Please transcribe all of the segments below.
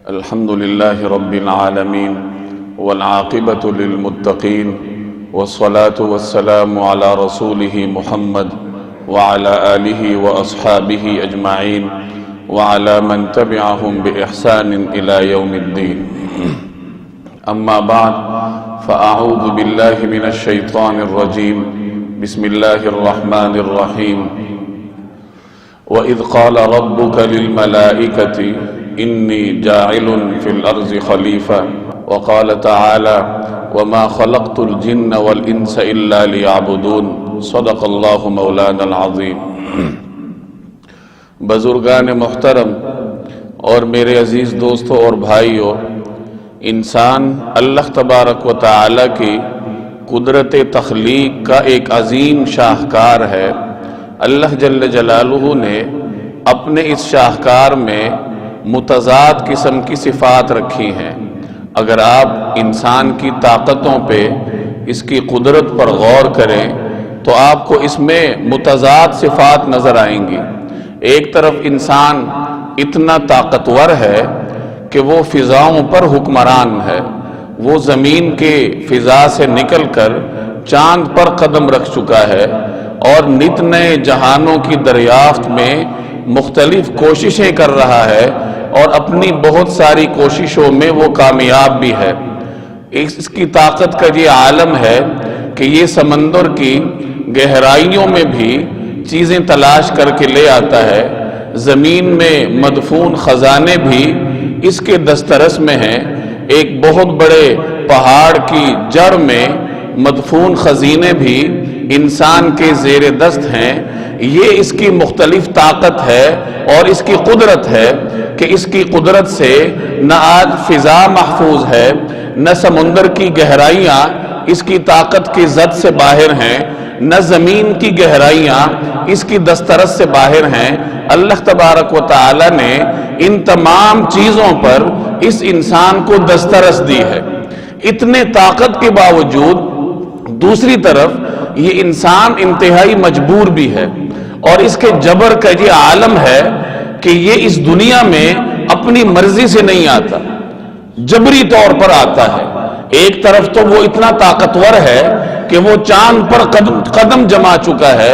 الحمد لله رب العالمين والعاقبة للمتقين والصلاة والسلام على رسوله محمد وعلى آله وأصحابه أجمعين وعلى من تبعهم بإحسان إلى يوم الدين. أما بعد فأعوذ بالله من الشيطان الرجيم. بسم الله الرحمن الرحيم. وَإِذْ قَالَ رَبُّكَ لِلْمَلَائِكَةِ إِنِّي جَاعِلٌ فِي الْأَرْضِ خَلِيفَةً وَقَالَ تَعَالَى وَمَا خَلَقْتُ الْجِنَّ وَالْإِنسَ إِلَّا لِيَعْبُدُونَ صدق اللہ مولانا العظیم. بزرگان محترم اور میرے عزیز دوستوں اور بھائیوں، انسان اللہ تبارک و تعالی کی قدرت تخلیق کا ایک عظیم شاہکار ہے. اللہ جل جلالہ نے اپنے اس شاہکار میں متضاد قسم کی صفات رکھی ہیں. اگر آپ انسان کی طاقتوں پہ، اس کی قدرت پر غور کریں تو آپ کو اس میں متضاد صفات نظر آئیں گی. ایک طرف انسان اتنا طاقتور ہے کہ وہ فضاؤں پر حکمران ہے. وہ زمین کے فضا سے نکل کر چاند پر قدم رکھ چکا ہے اور نت نئے جہانوں کی دریافت میں مختلف کوششیں کر رہا ہے اور اپنی بہت ساری کوششوں میں وہ کامیاب بھی ہے. اس کی طاقت کا یہ عالم ہے کہ یہ سمندر کی گہرائیوں میں بھی چیزیں تلاش کر کے لے آتا ہے. زمین میں مدفون خزانے بھی اس کے دسترس میں ہیں. ایک بہت بڑے پہاڑ کی جڑ میں مدفون خزینے بھی انسان کے زیر دست ہیں. یہ اس کی مختلف طاقت ہے اور اس کی قدرت ہے کہ اس کی قدرت سے نہ آج فضا محفوظ ہے، نہ سمندر کی گہرائیاں اس کی طاقت کی زد سے باہر ہیں، نہ زمین کی گہرائیاں اس کی دسترس سے باہر ہیں. اللہ تبارک و تعالی نے ان تمام چیزوں پر اس انسان کو دسترس دی ہے. اتنے طاقت کے باوجود دوسری طرف یہ انسان انتہائی مجبور بھی ہے اور اس کے جبر کا یہ عالم ہے کہ یہ اس دنیا میں اپنی مرضی سے نہیں آتا، جبری طور پر آتا ہے. ایک طرف تو وہ اتنا طاقتور ہے کہ وہ چاند پر قدم جما چکا ہے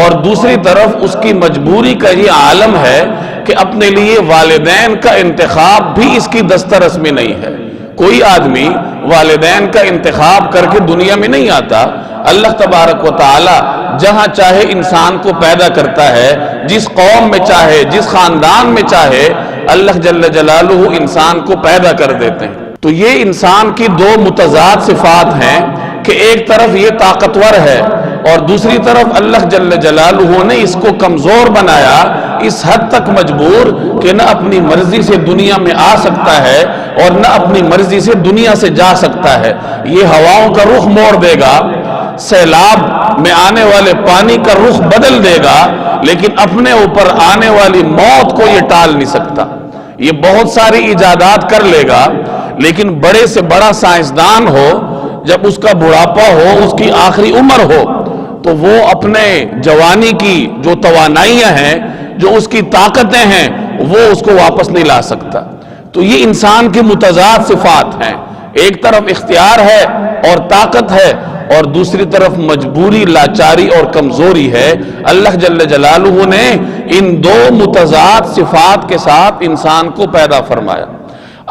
اور دوسری طرف اس کی مجبوری کا یہ عالم ہے کہ اپنے لیے والدین کا انتخاب بھی اس کی دسترس میں نہیں ہے. کوئی آدمی والدین کا انتخاب کر کے دنیا میں نہیں آتا. اللہ تبارک و تعالی جہاں چاہے انسان کو پیدا کرتا ہے، جس قوم میں چاہے، جس خاندان میں چاہے، اللہ جل جلالہ انسان کو پیدا کر دیتے ہیں. تو یہ انسان کی دو متضاد صفات ہیں کہ ایک طرف یہ طاقتور ہے اور دوسری طرف اللہ جل جلالہ نے اس کو کمزور بنایا، اس حد تک مجبور کہ نہ اپنی مرضی سے دنیا میں آ سکتا ہے اور نہ اپنی مرضی سے دنیا سے جا سکتا ہے. یہ ہواؤں کا رخ موڑ دے گا، سیلاب میں آنے والے پانی کا رخ بدل دے گا، لیکن اپنے اوپر آنے والی موت کو یہ ٹال نہیں سکتا. یہ بہت ساری ایجادات کر لے گا، لیکن بڑے سے بڑا سائنسدان ہو، جب اس کا بڑھاپا ہو، اس کی آخری عمر ہو، تو وہ اپنے جوانی کی جو توانائیاں ہیں، جو اس کی طاقتیں ہیں، وہ اس کو واپس نہیں لا سکتا. تو یہ انسان کی متضاد صفات ہیں. ایک طرف اختیار ہے اور طاقت ہے اور دوسری طرف مجبوری، لاچاری اور کمزوری ہے. اللہ جل جلالہ نے ان دو متضاد صفات کے ساتھ انسان کو پیدا فرمایا.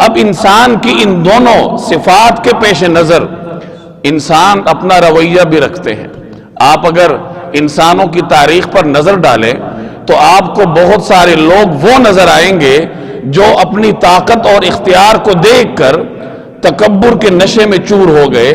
اب انسان کی ان دونوں صفات کے پیش نظر انسان اپنا رویہ بھی رکھتے ہیں. آپ اگر انسانوں کی تاریخ پر نظر ڈالیں تو آپ کو بہت سارے لوگ وہ نظر آئیں گے جو اپنی طاقت اور اختیار کو دیکھ کر تکبر کے نشے میں چور ہو گئے،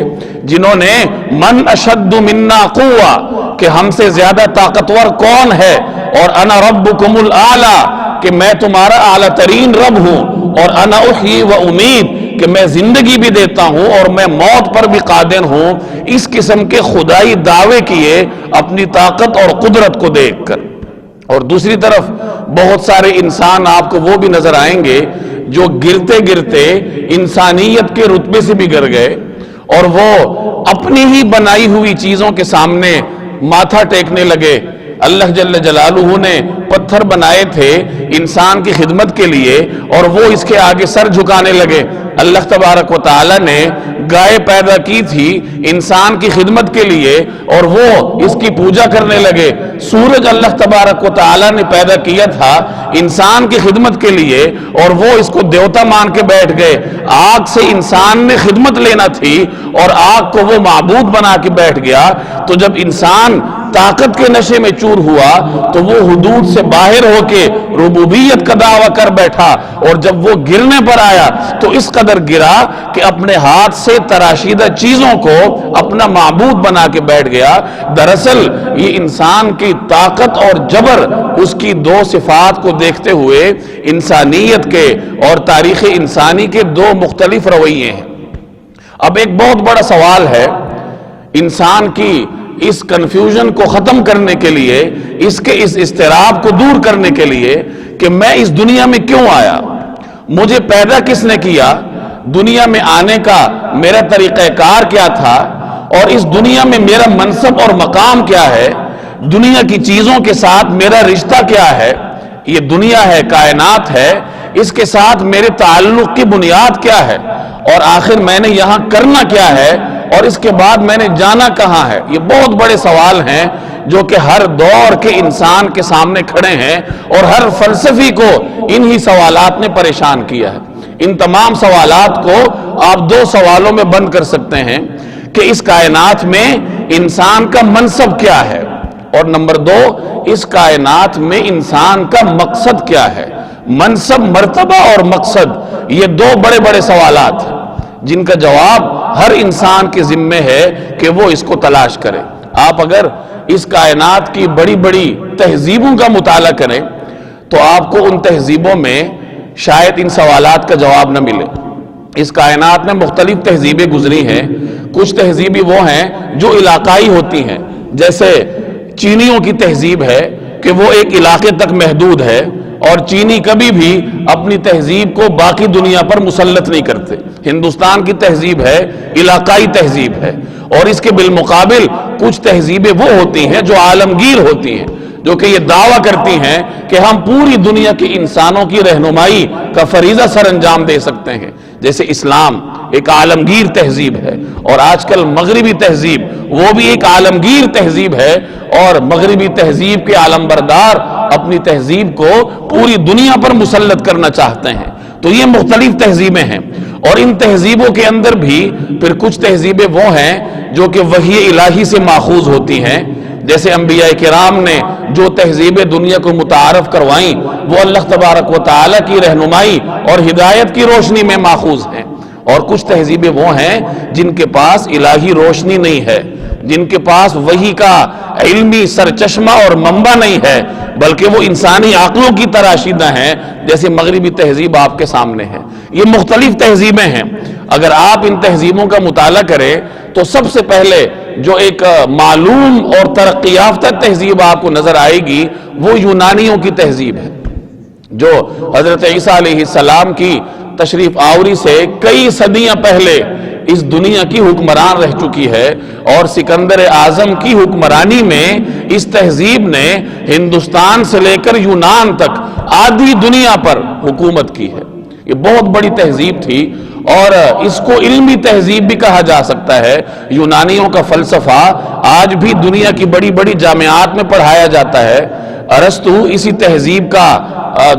جنہوں نے من اشد منا قوہ، کہ ہم سے زیادہ طاقتور کون ہے، اور انا ربکم الاعلی، کہ میں تمہارا اعلیٰ ترین رب ہوں، اور انا احیی و امید، کہ میں زندگی بھی دیتا ہوں اور میں موت پر بھی قادر ہوں. اس قسم کے خدائی دعوے کیے اپنی طاقت اور قدرت کو دیکھ کر. اور دوسری طرف بہت سارے انسان آپ کو وہ بھی نظر آئیں گے جو گرتے گرتے انسانیت کے رتبے سے بھی گر گئے اور وہ اپنی ہی بنائی ہوئی چیزوں کے سامنے ماتھا ٹیکنے لگے. اللہ جل جلالہ نے پتھر بنائے تھے انسان کی خدمت کے لیے اور وہ اس کے آگے سر جھکانے لگے. اللہ تبارک و تعالی نے گائے پیدا کی تھی انسان کی خدمت کے لیے اور وہ اس کی پوجا کرنے لگے. سورج اللہ تبارک و تعالی نے پیدا کیا تھا انسان کی خدمت کے لیے اور وہ اس کو دیوتا مان کے بیٹھ گئے. آگ سے انسان نے خدمت لینا تھی اور آگ کو وہ معبود بنا کے بیٹھ گیا. تو جب انسان طاقت کے نشے میں چور ہوا تو وہ حدود سے باہر ہو کے ربوبیت کا دعویٰ کر بیٹھا اور جب وہ گرنے پر آیا تو اس قدر گرا کہ اپنے ہاتھ سے تراشیدہ چیزوں کو اپنا معبود بنا کے بیٹھ گیا. دراصل یہ انسان کی طاقت اور جبر اس کی دو صفات کو دیکھتے ہوئے انسانیت کے اور تاریخ انسانی کے دو مختلف رویے ہیں. اب ایک بہت بڑا سوال ہے انسان کی اس کنفیوژن کو ختم کرنے کے لیے, اس کے اس اضطراب کو دور کرنے کے لیے کہ میں اس دنیا میں کیوں آیا, مجھے پیدا کس نے کیا, دنیا میں آنے کا میرا طریقہ کار کیا تھا اور اس دنیا میں میرا منصب اور مقام کیا ہے, دنیا کی چیزوں کے ساتھ میرا رشتہ کیا ہے, یہ دنیا ہے, کائنات ہے, اس کے ساتھ میرے تعلق کی بنیاد کیا ہے اور آخر میں نے یہاں کرنا کیا ہے اور اس کے بعد میں نے جانا کہاں ہے. یہ بہت بڑے سوال ہیں جو کہ ہر دور کے انسان کے سامنے کھڑے ہیں اور ہر فلسفی کو انہی سوالات نے پریشان کیا ہے. ان تمام سوالات کو آپ دو سوالوں میں بند کر سکتے ہیں کہ اس کائنات میں انسان کا منصب کیا ہے اور نمبر دو اس کائنات میں انسان کا مقصد کیا ہے. منصب, مرتبہ اور مقصد یہ دو بڑے بڑے سوالات ہیں جن کا جواب ہر انسان کے ذمے ہے کہ وہ اس کو تلاش کرے. آپ اگر اس کائنات کی بڑی بڑی تہذیبوں کا مطالعہ کریں تو آپ کو ان تہذیبوں میں شاید ان سوالات کا جواب نہ ملے. اس کائنات میں مختلف تہذیبیں گزری ہیں. کچھ تہذیبیں وہ ہیں جو علاقائی ہوتی ہیں, جیسے چینیوں کی تہذیب ہے کہ وہ ایک علاقے تک محدود ہے اور چینی کبھی بھی اپنی تہذیب کو باقی دنیا پر مسلط نہیں کرتے. ہندوستان کی تہذیب ہے, علاقائی تہذیب ہے, اور اس کے بالمقابل کچھ تہذیبیں وہ ہوتی ہیں جو عالمگیر ہوتی ہیں, جو کہ یہ دعویٰ کرتی ہیں کہ ہم پوری دنیا کے انسانوں کی رہنمائی کا فریضہ سر انجام دے سکتے ہیں. جیسے اسلام ایک عالمگیر تہذیب ہے اور آج کل مغربی تہذیب وہ بھی ایک عالمگیر تہذیب ہے اور مغربی تہذیب کے عالمبردار اپنی تہذیب کو پوری دنیا پر مسلط کرنا چاہتے ہیں. تو یہ مختلف تہذیبیں ہیں اور ان تہذیبوں کے اندر بھی پھر کچھ تہذیبیں وہ ہیں جو کہ وحی الہی سے ماخوذ ہوتی ہیں. جیسے انبیاء کرام نے جو تہذیبیں دنیا کو متعارف کروائیں وہ اللہ تبارک و تعالی کی رہنمائی اور ہدایت کی روشنی میں ماخوذ ہیں. اور کچھ تہذیبیں وہ ہیں جن کے پاس الہی روشنی نہیں ہے, جن کے پاس وحی کا علمی سرچشمہ اور منبع نہیں ہے, بلکہ وہ انسانی عقلوں کی تراشیدہ ہیں, جیسے مغربی تہذیب آپ کے سامنے ہے. یہ مختلف تہذیبیں ہیں. اگر آپ ان تہذیبوں کا مطالعہ کریں تو سب سے پہلے جو ایک معلوم اور ترقی یافتہ تہذیب آپ کو نظر آئے گی وہ یونانیوں کی تہذیب ہے, جو حضرت عیسیٰ علیہ السلام کی تشریف آوری سے کئی صدیاں پہلے اس دنیا کی حکمران رہ چکی ہے. اور سکندر اعظم کی حکمرانی میں اس تہذیب نے ہندوستان سے لے کر یونان تک آدھی دنیا پر حکومت کی ہے. یہ بہت بڑی تہذیب تھی اور اس کو علمی تہذیب بھی کہا جا سکتا ہے. یونانیوں کا فلسفہ آج بھی دنیا کی بڑی بڑی جامعات میں پڑھایا جاتا ہے. ارسطو اسی تہذیب کا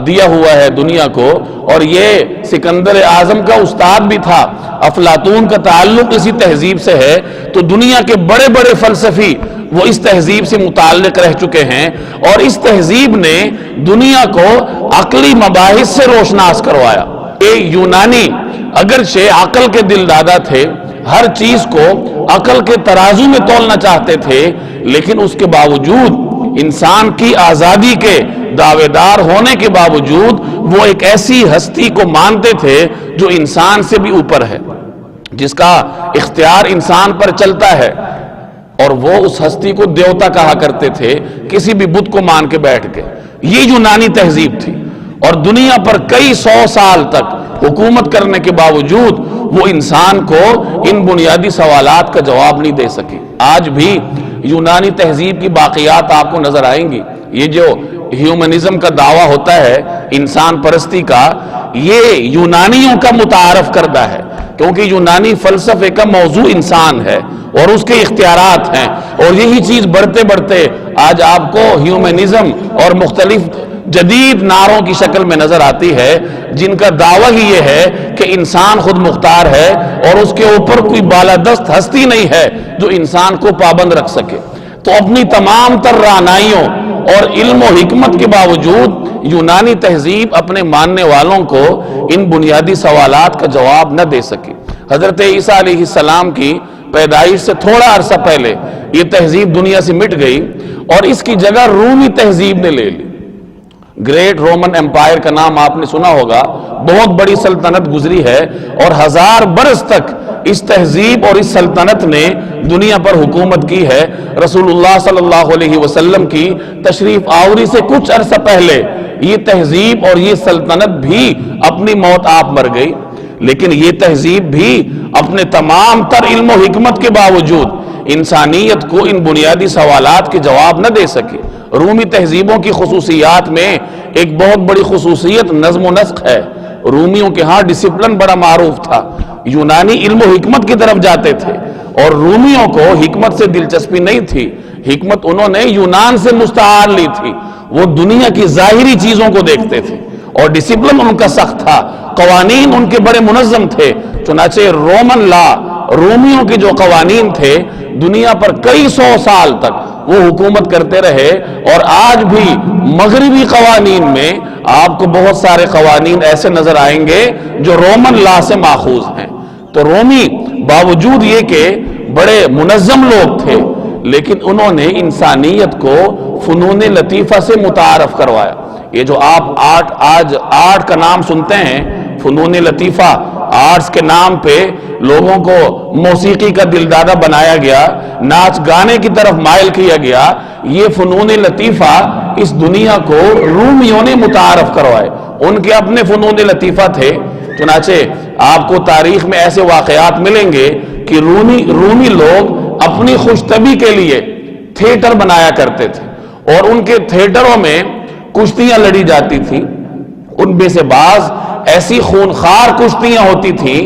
دیا ہوا ہے دنیا کو اور یہ سکندر اعظم کا استاد بھی تھا. افلاطون کا تعلق اسی تہذیب سے ہے. تو دنیا کے بڑے بڑے فلسفی وہ اس تہذیب سے متعلق رہ چکے ہیں اور اس تہذیب نے دنیا کو عقلی مباحث سے روشناس کروایا. یونانی اگرچہ عقل کے دل دادا تھے, ہر چیز کو عقل کے ترازو میں تولنا چاہتے تھے, لیکن اس کے باوجود انسان کی آزادی کے دعوے دار ہونے کے باوجود وہ ایک ایسی ہستی کو مانتے تھے جو انسان سے بھی اوپر ہے, جس کا اختیار انسان پر چلتا ہے, اور وہ اس ہستی کو دیوتا کہا کرتے تھے کسی بھی بت کو مان کے بیٹھ کے. یہ یونانی تہذیب تھی اور دنیا پر کئی 100 سال تک حکومت کرنے کے باوجود وہ انسان کو ان بنیادی سوالات کا جواب نہیں دے سکی. آج بھی یونانی تہذیب کی باقیات آپ کو نظر آئیں گی. یہ جو ہیومنزم کا دعویٰ ہوتا ہے انسان پرستی کا، یہ یونانیوں کا متعارف کردہ ہے، کیونکہ یونانی فلسفے کا موضوع انسان ہے اور اس کے اختیارات ہیں، اور یہی چیز بڑھتے بڑھتے آج آپ کو ہیومنزم اور مختلف جدید نعروں کی شکل میں نظر آتی ہے، جن کا دعویٰ ہی یہ ہے کہ انسان خود مختار ہے اور اس کے اوپر کوئی بالادست ہستی نہیں ہے جو انسان کو پابند رکھ سکے۔ تو اپنی تمام تر رعنائیوں اور علم و حکمت کے باوجود یونانی تہذیب اپنے ماننے والوں کو ان بنیادی سوالات کا جواب نہ دے سکی۔ حضرت عیسیٰ علیہ السلام کی پیدائش سے تھوڑا عرصہ پہلے یہ تہذیب دنیا سے مٹ گئی اور اس کی جگہ رومی تہذیب نے لے لی۔ گریٹ رومن امپائر کا نام آپ نے سنا ہوگا، بہت بڑی سلطنت گزری ہے اور 1000 برس تک اس تہذیب اور اس سلطنت نے دنیا پر حکومت کی ہے۔ رسول اللہ صلی اللہ علیہ وسلم کی تشریف آوری سے کچھ عرصہ پہلے یہ تہذیب اور یہ سلطنت بھی اپنی موت آپ مر گئی، لیکن یہ تہذیب بھی اپنے تمام تر علم و حکمت کے باوجود انسانیت کو ان بنیادی سوالات کے جواب نہ دے سکے۔ رومی تہذیبوں کی خصوصیات میں ایک بہت بڑی خصوصیت نظم و نسق ہے۔ رومیوں کے ہاں ڈسپلن بڑا معروف تھا، یونانی علم و حکمت کی طرف جاتے تھے اور رومیوں کو حکمت سے دلچسپی نہیں تھی۔ حکمت انہوں نے یونان سے مستعار لی تھی، وہ دنیا کی ظاہری چیزوں کو دیکھتے تھے اور ڈسپلن ان کا سخت تھا، قوانین ان کے بڑے منظم تھے۔ چنانچہ رومن لا، رومیوں کے جو قوانین تھے، دنیا پر کئی 100 سال تک وہ حکومت کرتے رہے، اور آج بھی مغربی قوانین میں آپ کو بہت سارے قوانین ایسے نظر آئیں گے جو رومن لا سے ماخوذ ہیں۔ تو رومی باوجود یہ کہ بڑے منظم لوگ تھے، لیکن انہوں نے انسانیت کو فنون لطیفہ سے متعارف کروایا۔ یہ جو آپ آج آرٹ کا نام سنتے ہیں، فنون لطیفہ، آرٹس کے نام پہ لوگوں کو موسیقی کا دلدادہ بنایا گیا، ناچ گانے کی طرف مائل کیا گیا، یہ فنون لطیفہ اس دنیا کو رومیوں نے متعارف کروائے۔ ان کے اپنے فنون لطیفہ تھے۔ چنانچہ آپ کو تاریخ میں ایسے واقعات ملیں گے کہ رومی لوگ اپنی خوش طبعی کے لیے تھیٹر بنایا کرتے تھے، اور ان کے تھیٹروں میں کشتیاں لڑی جاتی تھی۔ ان میں سے بعض ایسی خونخوار کشتیاں ہوتی تھیں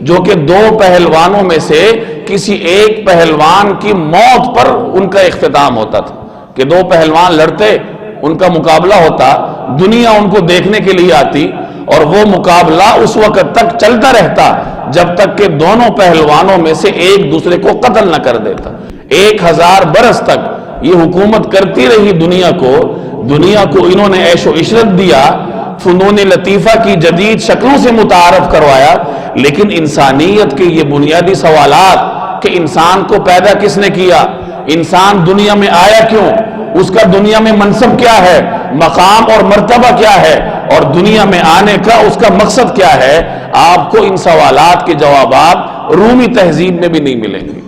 جو کہ 2 پہلوانوں میں سے کسی ایک پہلوان کی موت پر ان کا اختتام ہوتا تھا، کہ 2 پہلوان لڑتے، ان کا مقابلہ ہوتا، دنیا ان کو دیکھنے کے لیے آتی، اور وہ مقابلہ اس وقت تک چلتا رہتا جب تک کہ دونوں پہلوانوں میں سے ایک دوسرے کو قتل نہ کر دیتا۔ 1000 برس تک یہ حکومت کرتی رہی دنیا کو انہوں نے عیش و عشرت دیا، فنون لطیفہ کی جدید شکلوں سے متعارف کروایا، لیکن انسانیت کے یہ بنیادی سوالات کہ انسان کو پیدا کس نے کیا، انسان دنیا میں آیا کیوں، اس کا دنیا میں منصب کیا ہے، مقام اور مرتبہ کیا ہے، اور دنیا میں آنے کا اس کا مقصد کیا ہے، آپ کو ان سوالات کے جوابات رومی تہذیب میں بھی نہیں ملیں گے۔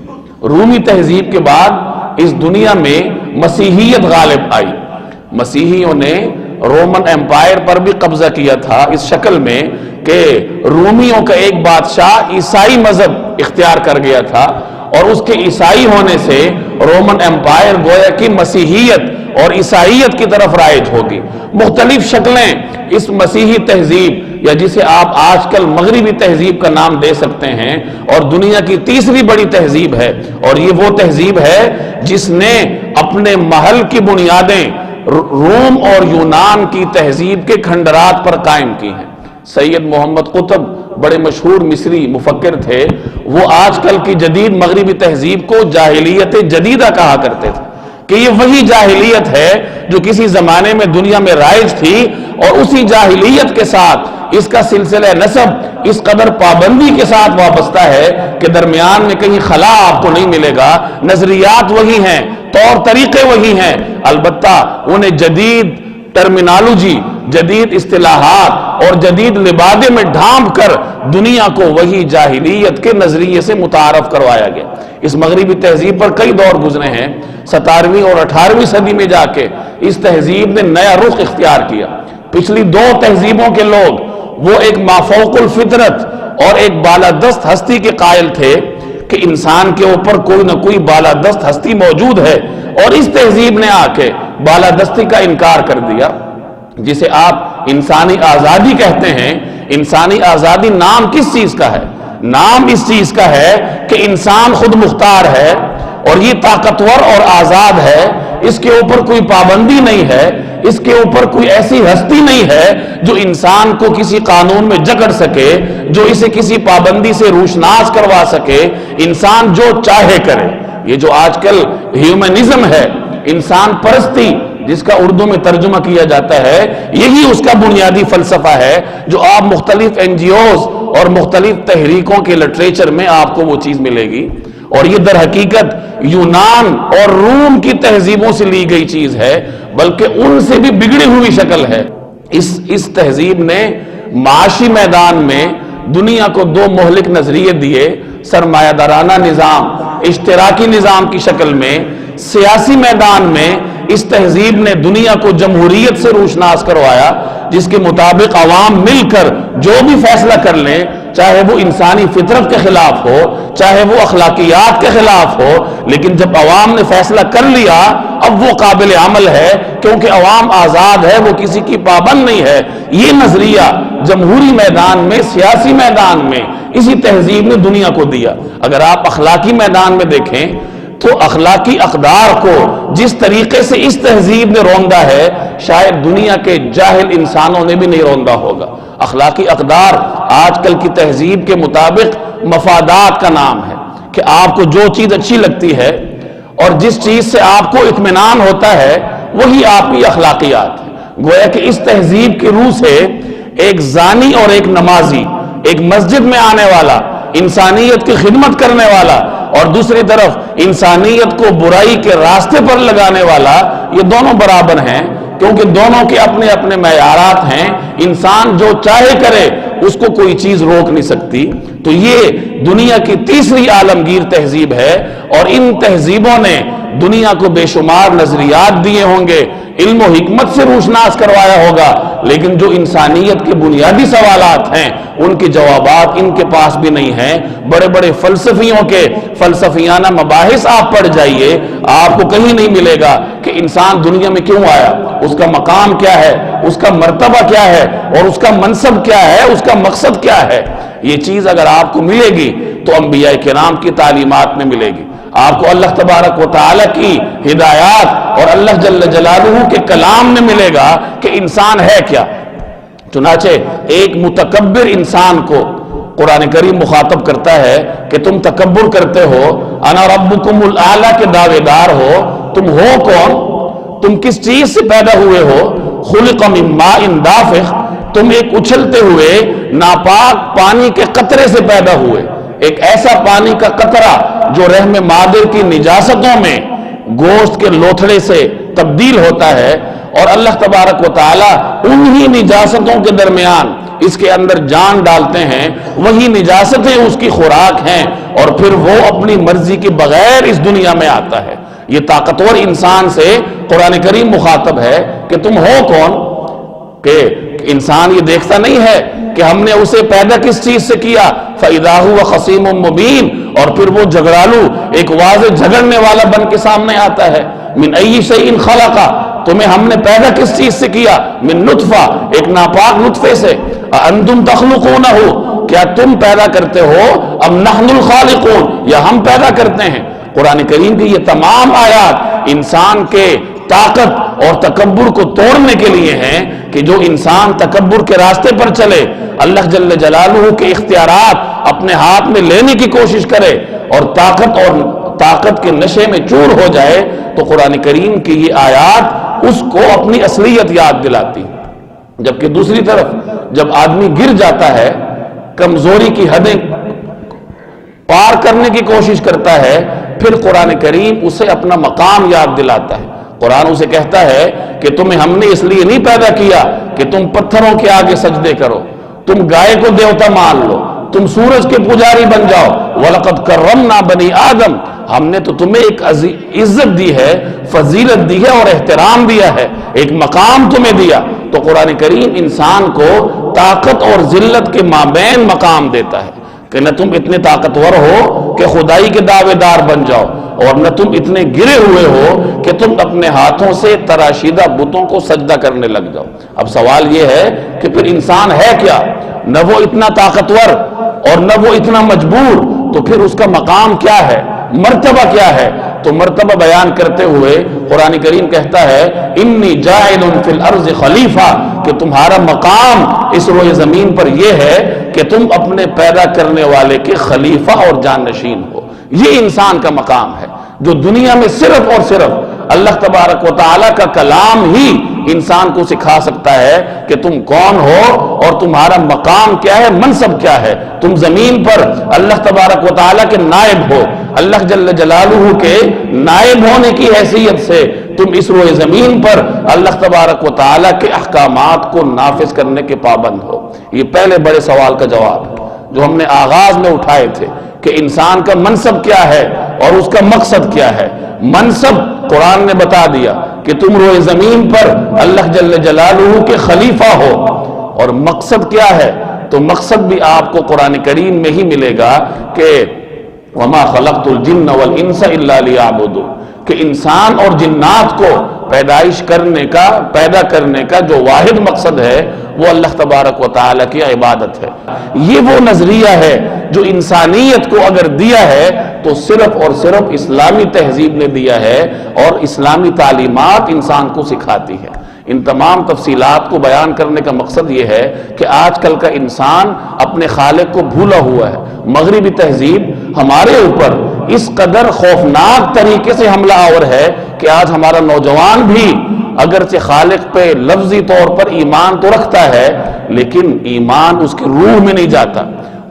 رومی تہذیب کے بعد اس دنیا میں مسیحیت غالب آئی۔ مسیحیوں نے رومن امپائر پر بھی قبضہ کیا تھا اس شکل میں کہ رومیوں کا ایک بادشاہ عیسائی مذہب اختیار کر گیا تھا، اور اس کے عیسائی ہونے سے رومن امپائر گویا کہ مسیحیت اور عیسائیت کی طرف رائج ہوگی۔ مختلف شکلیں اس مسیحی تہذیب، یا جسے آپ آج کل مغربی تہذیب کا نام دے سکتے ہیں، اور دنیا کی تیسری بڑی تہذیب ہے، اور یہ وہ تہذیب ہے جس نے اپنے محل کی بنیادیں روم اور یونان کی تہذیب کے کھنڈرات پر قائم کی ہیں۔ سید محمد قطب بڑے مشہور مصری مفکر تھے، وہ آج کل کی جدید مغربی تہذیب کو جاہلیت جدیدہ کہا کرتے تھے، کہ یہ وہی جاہلیت ہے جو کسی زمانے میں دنیا میں رائج تھی، اور اسی جاہلیت کے ساتھ اس کا سلسلہ نسب اس قدر پابندی کے ساتھ وابستہ ہے کہ درمیان میں کہیں خلا آپ کو نہیں ملے گا۔ نظریات وہی ہیں، طور طریقے وہی ہیں، البتہ انہیں جدید ٹرمینالوجی، جدید اصطلاحات اور جدید لبادے میں ڈھانپ کر دنیا کو وہی جاہلیت کے نظریے سے متعارف کروایا گیا۔ اس مغربی تہذیب پر کئی دور گزرے ہیں۔ 17ویں اور 18ویں صدی میں جا کے اس تہذیب نے نیا رخ اختیار کیا۔ پچھلی 2 تہذیبوں کے لوگ وہ ایک مافوق الفطرت اور ایک بالادست ہستی کے قائل تھے کہ انسان کے اوپر کوئی نہ کوئی بالادست ہستی موجود ہے، اور اس تہذیب نے آ کے بالادستی کا انکار کر دیا، جسے آپ انسانی آزادی کہتے ہیں۔ انسانی آزادی نام کس چیز کا ہے؟ نام اس چیز کا ہے کہ انسان خود مختار ہے اور یہ طاقتور اور آزاد ہے، اس کے اوپر کوئی پابندی نہیں ہے، اس کے اوپر کوئی ایسی ہستی نہیں ہے جو انسان کو کسی قانون میں جکڑ سکے، جو اسے کسی پابندی سے روشناس کروا سکے۔ انسان جو چاہے کرے۔ یہ جو آج کل ہیومنزم ہے، انسان پرستی، جس کا اردو میں ترجمہ کیا جاتا ہے، یہی اس کا بنیادی فلسفہ ہے، جو آپ مختلف NGOs اور مختلف تحریکوں کے لٹریچر میں آپ کو وہ چیز ملے گی۔ اور یہ در حقیقت یونان اور روم کی تہذیبوں سے لی گئی چیز ہے، بلکہ ان سے بھی بگڑی ہوئی شکل ہے۔ اس تہذیب نے معاشی میدان میں دنیا کو دو مہلک نظریے دیے، سرمایہ دارانہ نظام، اشتراکی نظام کی شکل میں۔ سیاسی میدان میں اس تہذیب نے دنیا کو جمہوریت سے روشناس کروایا، جس کے مطابق عوام مل کر جو بھی فیصلہ کر لیں، چاہے وہ انسانی فطرت کے خلاف ہو، چاہے وہ اخلاقیات کے خلاف ہو، لیکن جب عوام نے فیصلہ کر لیا اب وہ قابل عمل ہے، کیونکہ عوام آزاد ہے، وہ کسی کی پابند نہیں ہے۔ یہ نظریہ جمہوری میدان میں، سیاسی میدان میں اسی تہذیب نے دنیا کو دیا۔ اگر آپ اخلاقی میدان میں دیکھیں تو اخلاقی اقدار کو جس طریقے سے اس تہذیب نے روندا ہے، شاید دنیا کے جاہل انسانوں نے بھی نہیں روندا ہوگا۔ اخلاقی اقدار آج کل کی تہذیب کے مطابق مفادات کا نام ہے، کہ آپ کو جو چیز اچھی لگتی ہے اور جس چیز سے آپ کو اطمینان ہوتا ہے وہی آپ کی اخلاقیات ہے۔ گویا کہ اس تہذیب کی روح سے ایک زانی اور ایک نمازی، ایک مسجد میں آنے والا، انسانیت کی خدمت کرنے والا، اور دوسری طرف انسانیت کو برائی کے راستے پر لگانے والا، یہ دونوں برابر ہیں، کیونکہ دونوں کے اپنے اپنے معیارات ہیں۔ انسان جو چاہے کرے، اس کو کوئی چیز روک نہیں سکتی۔ تو یہ دنیا کی تیسری عالمگیر تہذیب ہے، اور ان تہذیبوں نے دنیا کو بے شمار نظریات دیے ہوں گے، علم و حکمت سے روشناس کروایا ہوگا، لیکن جو انسانیت کے بنیادی سوالات ہیں ان کے جوابات ان کے پاس بھی نہیں ہیں۔ بڑے بڑے فلسفیوں کے فلسفیانہ مباحث آپ پڑھ جائیے، آپ کو کہیں نہیں ملے گا کہ انسان دنیا میں کیوں آیا، اس کا مقام کیا ہے، اس کا مرتبہ کیا ہے، اور اس کا منصب کیا ہے، اس کا مقصد کیا ہے۔ یہ چیز اگر آپ کو ملے گی تو انبیاء کرام کی تعلیمات میں ملے گی، آپ کو اللہ تبارک و تعالی کی ہدایات اور اللہ جل جلالہ کے کلام میں ملے گا کہ انسان ہے کیا۔ چنانچہ ایک متکبر انسان کو قرآن کریم مخاطب کرتا ہے کہ تم تکبر کرتے ہو، انا ربکم الاعلی کے دعوے دار ہو، تم ہو کون، تم کس چیز سے پیدا ہوئے ہو، خلق من ماء دافق، تم ایک اچھلتے ہوئے ناپاک پانی کے قطرے سے پیدا ہوئے، ایک ایسا پانی کا قطرہ جو رحم مادر کی نجاستوں میں گوشت کے لوتھڑے سے تبدیل ہوتا ہے، اور اللہ تبارک و تعالی انہی نجاستوں کے درمیان اس کے اندر جان ڈالتے ہیں، وہی نجاستیں اس کی خوراک ہیں، اور پھر وہ اپنی مرضی کے بغیر اس دنیا میں آتا ہے۔ یہ طاقتور انسان سے قرآن کریم مخاطب ہے کہ تم ہو کون، کہ انسان یہ دیکھتا نہیں ہے کہ ہم نے اسے پیدا کس چیز سے کیا، فَإِذَا هُوَ خَصِيمٌ مُبِينٌ، اور پھر وہ جھگڑالو ایک واضح جھگڑنے والا بن کے سامنے آتا ہے۔ مِنْ أَيِّ شَيْءٍ خَلَقَ، تمہیں ہم نے پیدا کس چیز سے کیا، مِنْ نُطْفَةٍ، ایک ناپاک نطفے سے، أَأَنْتُمْ تَخْلُقُونَهُ، کیا تم پیدا کرتے ہو، ام نحن الخالقون، یا ہم پیدا کرتے ہیں۔ قرآن کریم کی یہ تمام آیات انسان کے طاقت اور تکبر کو توڑنے کے لیے ہیں، کہ جو انسان تکبر کے راستے پر چلے، اللہ جل جلالہ کے اختیارات اپنے ہاتھ میں لینے کی کوشش کرے اور طاقت کے نشے میں چور ہو جائے، تو قرآن کریم کی یہ آیات اس کو اپنی اصلیت یاد دلاتی۔ جبکہ دوسری طرف جب آدمی گر جاتا ہے، کمزوری کی حدیں پار کرنے کی کوشش کرتا ہے، پھر قرآن کریم اسے اپنا مقام یاد دلاتا ہے۔ قرآن اسے کہتا ہے کہ تمہیں ہم نے اس لیے نہیں پیدا کیا کہ تم پتھروں کے آگے سجدے کرو، تم گائے کو دیوتا مان لو، تم سورج کے پجاری بن جاؤ، وَلَقَدْ كَرَّمْنَا بَنِي آدم، ہم نے تو تمہیں ایک عزت دی ہے، فضیلت دی ہے اور احترام دیا ہے، ایک مقام تمہیں دیا۔ تو قرآن کریم انسان کو طاقت اور ذلت کے مابین مقام دیتا ہے، کہ نہ تم اتنے طاقتور ہو کہ خدائی کے دعوے دار بن جاؤ، اور نہ تم اتنے گرے ہوئے ہو کہ تم اپنے ہاتھوں سے تراشیدہ بتوں کو سجدہ کرنے لگ جاؤ۔ اب سوال یہ ہے کہ پھر انسان ہے کیا؟ نہ وہ اتنا طاقتور اور نہ وہ اتنا مجبور، تو پھر اس کا مقام کیا ہے، مرتبہ کیا ہے؟ تو مرتبہ بیان کرتے ہوئے قرآن کریم کہتا ہے انی جاعل فی الارض خلیفہ، کہ تمہارا مقام اس روئے زمین پر یہ ہے کہ تم اپنے پیدا کرنے والے کے خلیفہ اور جانشین ہو۔ یہ انسان کا مقام ہے جو دنیا میں صرف اور صرف اللہ تبارک و تعالیٰ کا کلام ہی انسان کو سکھا سکتا ہے کہ تم کون ہو اور تمہارا مقام کیا ہے، منصب کیا ہے۔ تم زمین پر اللہ تبارک و تعالیٰ کے نائب ہو، اللہ جل جلالہ کے نائب ہونے کی حیثیت سے تم اس روئے زمین پر اللہ تبارک و تعالیٰ کے احکامات کو نافذ کرنے کے پابند ہو۔ یہ پہلے بڑے سوال کا جواب ہے جو ہم نے آغاز میں اٹھائے تھے کہ انسان کا منصب کیا ہے اور اس کا مقصد کیا ہے۔ منصب قرآن نے بتا دیا کہ تم روئے زمین پر اللہ جل جلالہ کے خلیفہ ہو، اور مقصد کیا ہے؟ تو مقصد بھی آپ کو قرآن کریم میں ہی ملے گا کہ وَمَا خَلَقْتُ الْجِنَّ وَالْإِنسَ إِلَّا لِيَعْبُدُونِ، کہ انسان اور جنات کو پیدائش کرنے کا، پیدا کرنے کا جو واحد مقصد ہے وہ اللہ تبارک و تعالیٰ کی عبادت ہے۔ یہ وہ نظریہ ہے جو انسانیت کو اگر دیا ہے تو صرف اور صرف اسلامی تہذیب نے دیا ہے، اور اسلامی تعلیمات انسان کو سکھاتی ہے۔ ان تمام تفصیلات کو بیان کرنے کا مقصد یہ ہے کہ آج کل کا انسان اپنے خالق کو بھولا ہوا ہے۔ مغربی تہذیب ہمارے اوپر اس قدر خوفناک طریقے سے حملہ آور ہے کہ آج ہمارا نوجوان بھی اگرچہ خالق پہ لفظی طور پر ایمان تو رکھتا ہے، لیکن ایمان اس کی روح میں نہیں جاتا۔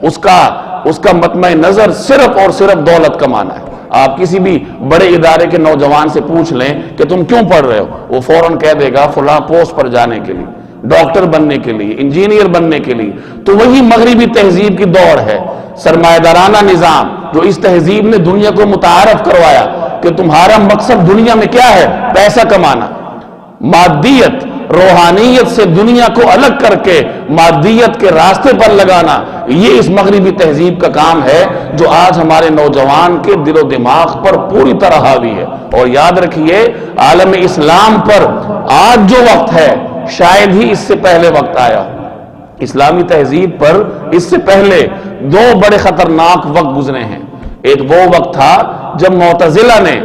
اس کا مطمع نظر صرف اور صرف دولت کمانا ہے۔ آپ کسی بھی بڑے ادارے کے نوجوان سے پوچھ لیں کہ تم کیوں پڑھ رہے ہو، وہ فوراً کہہ دے گا فلاں پوسٹ پر جانے کے لیے، ڈاکٹر بننے کے لیے، انجینئر بننے کے لیے۔ تو وہی مغربی تہذیب کی دوڑ ہے، سرمایہ دارانہ نظام جو اس تہذیب نے دنیا کو متعارف کروایا کہ تمہارا مقصد دنیا میں کیا ہے، پیسہ کمانا، مادیت، روحانیت سے دنیا کو الگ کر کے مادیت کے راستے پر لگانا، یہ اس مغربی تہذیب کا کام ہے جو آج ہمارے نوجوان کے دل و دماغ پر پوری طرح حاوی ہے۔ اور یاد رکھیے عالم اسلام پر آج جو وقت ہے شاید ہی اس سے پہلے وقت آیا ہو۔ اسلامی تہذیب پر اس سے پہلے دو بڑے خطرناک وقت گزرے ہیں۔ ایک وہ وقت تھا جب معتزلہ نے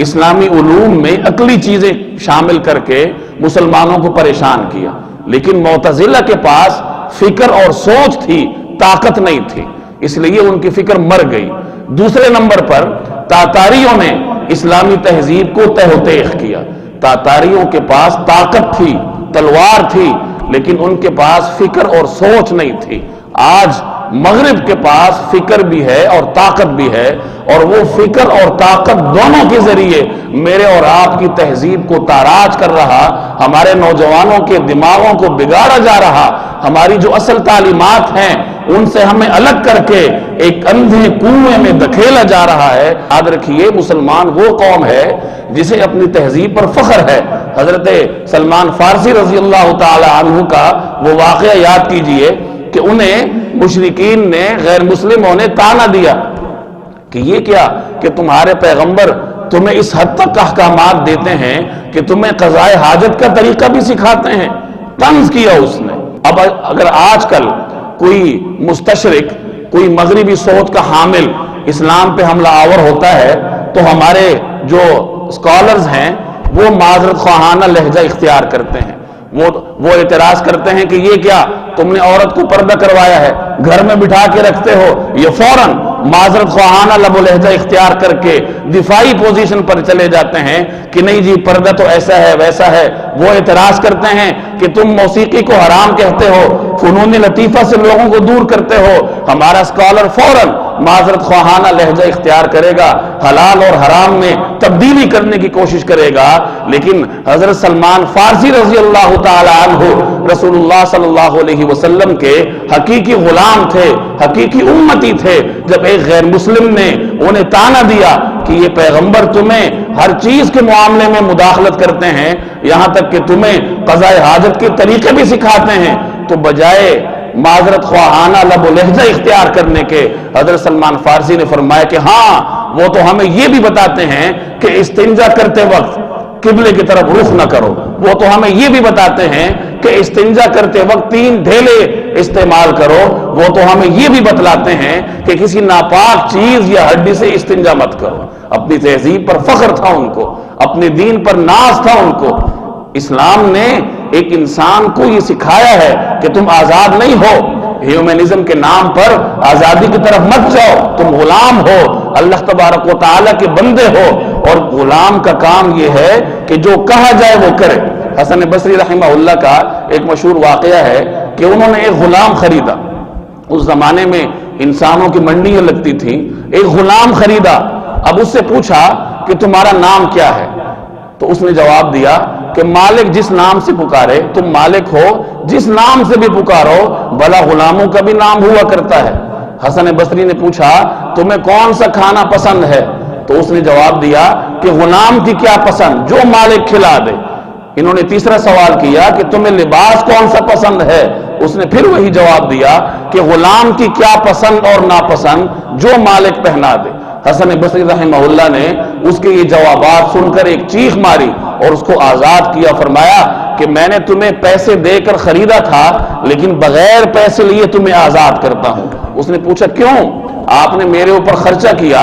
اسلامی علوم میں عقلی چیزیں شامل کر کے مسلمانوں کو پریشان کیا، لیکن معتزلہ کے پاس فکر اور سوچ تھی، طاقت نہیں تھی، اس لیے ان کی فکر مر گئی۔ دوسرے نمبر پر تاتاریوں نے اسلامی تہذیب کو تہ و تیخ کیا۔ تاتاریوں کے پاس طاقت تھی، تلوار تھی، لیکن ان کے پاس فکر اور سوچ نہیں تھی۔ آج مغرب کے پاس فکر بھی ہے اور طاقت بھی ہے، اور وہ فکر اور طاقت دونوں کے ذریعے میرے اور آپ کی تہذیب کو تاراج کر رہا، ہمارے نوجوانوں کے دماغوں کو بگاڑا جا رہا، ہماری جو اصل تعلیمات ہیں ان سے ہمیں الگ کر کے ایک اندھے کنویں میں دھکیلا جا رہا ہے۔ یاد رکھیے مسلمان وہ قوم ہے جسے اپنی تہذیب پر فخر ہے۔ حضرت سلمان فارسی رضی اللہ تعالی عنہ کا وہ واقعہ یاد کیجئے کہ انہیں مشرکین نے، غیر مسلموں نے طعنہ دیا کہ یہ کیا کہ تمہارے پیغمبر تمہیں اس حد تک احکامات دیتے ہیں کہ تمہیں قضاء حاجت کا طریقہ بھی سکھاتے ہیں۔ طنز کیا اس نے۔ اب اگر آج کل کوئی مستشرق، کوئی مغربی سوچ کا حامل اسلام پہ حملہ آور ہوتا ہے تو ہمارے جو اسکالرز ہیں وہ معذرت خواہانہ لہجہ اختیار کرتے ہیں، وہ اعتراض کرتے ہیں کہ یہ کیا تم نے عورت کو پردہ کروایا ہے، گھر میں بٹھا کے رکھتے ہو۔ یہ فوراً معذرت خواہانہ لب و لہجہ اختیار کر کے دفاعی پوزیشن پر چلے جاتے ہیں کہ نہیں جی پردہ تو ایسا ہے ویسا ہے۔ وہ اعتراض کرتے ہیں کہ تم موسیقی کو حرام کہتے ہو، فنون لطیفہ سے لوگوں کو دور کرتے ہو۔ ہمارا اسکالر فوراً معذرت خواہانہ لہجہ اختیار کرے گا، حلال اور حرام میں تبدیلی کرنے کی کوشش کرے گا۔ لیکن حضرت سلمان فارسی رضی اللہ تعالی عنہ رسول اللہ صلی اللہ علیہ وسلم کے حقیقی غلام تھے، حقیقی امتی تھے۔ جب ایک غیر مسلم نے انہیں طعنہ دیا کہ یہ پیغمبر تمہیں ہر چیز کے معاملے میں مداخلت کرتے ہیں، یہاں تک کہ تمہیں قضاء حاجت کے طریقے بھی سکھاتے ہیں، تو بجائے معذرت خواہانہ لب و لہجہ اختیار کرنے کے حضرت سلمان فارسی نے فرمایا کہ ہاں وہ تو ہمیں یہ بھی بتاتے ہیں کہ استنجا کرتے وقت قبلے کی طرف رخ نہ کرو، وہ تو ہمیں یہ بھی بتاتے ہیں کہ استنجا کرتے وقت 3 ڈھیلے استعمال کرو، وہ تو ہمیں یہ بھی بتلاتے ہیں کہ کسی ناپاک چیز یا ہڈی سے استنجا مت کرو۔ اپنی تہذیب پر فخر تھا ان کو، اپنے دین پر ناز تھا ان کو۔ اسلام نے ایک انسان کو یہ سکھایا ہے کہ تم آزاد نہیں ہو، ہیومنزم کے نام پر آزادی کی طرف مت جاؤ، تم غلام ہو، اللہ تبارک و تعالیٰ کے بندے ہو، اور غلام کا کام یہ ہے کہ جو کہا جائے وہ کرے۔ حسن بصری رحمہ اللہ کا ایک مشہور واقعہ ہے کہ انہوں نے ایک غلام خریدا۔ اس زمانے میں انسانوں کی منڈیاں لگتی تھیں، ایک غلام خریدا۔ اب اس سے پوچھا کہ تمہارا نام کیا ہے؟ تو اس نے جواب دیا کہ مالک جس نام سے پکارے، تم مالک ہو، جس نام سے بھی پکارو، بھلا غلاموں کا بھی نام ہوا کرتا ہے۔ حسن بصری نے پوچھا تمہیں کون سا کھانا پسند ہے؟ تو اس نے جواب دیا کہ غلام کی کیا پسند، جو مالک کھلا دے۔ انہوں نے تیسرا سوال کیا کہ تمہیں لباس کون سا پسند ہے؟ اس نے پھر وہی جواب دیا کہ غلام کی کیا پسند اور ناپسند، جو مالک پہنا دے۔ حسن بصری رحمہ اللہ نے اس کے یہ جوابات سن کر ایک چیخ ماری اور اس کو آزاد کیا۔ فرمایا کہ میں نے تمہیں پیسے دے کر خریدا تھا، لیکن بغیر پیسے لیے تمہیں آزاد کرتا ہوں۔ اس نے پوچھا کیوں؟ آپ نے میرے اوپر خرچہ کیا،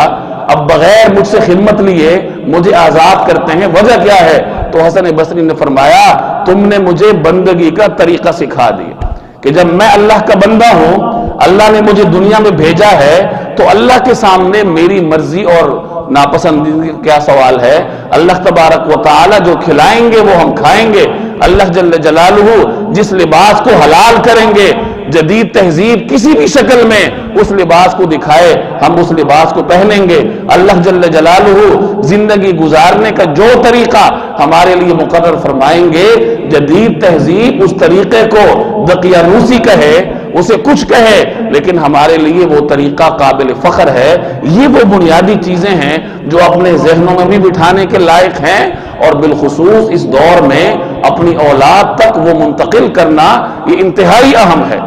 اب بغیر مجھ سے خدمت لیے مجھے آزاد کرتے ہیں، وجہ کیا ہے؟ تو حسن بصری نے فرمایا تم نے مجھے بندگی کا طریقہ سکھا دیا کہ جب میں اللہ کا بندہ ہوں، اللہ نے مجھے دنیا میں بھیجا ہے، تو اللہ کے سامنے میری مرضی اور ناپسندیدگی کیا سوال ہے؟ اللہ تبارک و تعالی جو کھلائیں گے وہ ہم کھائیں گے، اللہ جل جلالہ جس لباس کو حلال کریں گے، جدید تہذیب کسی بھی شکل میں اس لباس کو دکھائے ہم اس لباس کو پہنیں گے۔ اللہ جل جلالہ زندگی گزارنے کا جو طریقہ ہمارے لیے مقرر فرمائیں گے، جدید تہذیب اس طریقے کو دقیانوسی کہے، اسے کچھ کہے، لیکن ہمارے لیے وہ طریقہ قابل فخر ہے۔ یہ وہ بنیادی چیزیں ہیں جو اپنے ذہنوں میں بھی بٹھانے کے لائق ہیں، اور بالخصوص اس دور میں اپنی اولاد تک وہ منتقل کرنا یہ انتہائی اہم ہے۔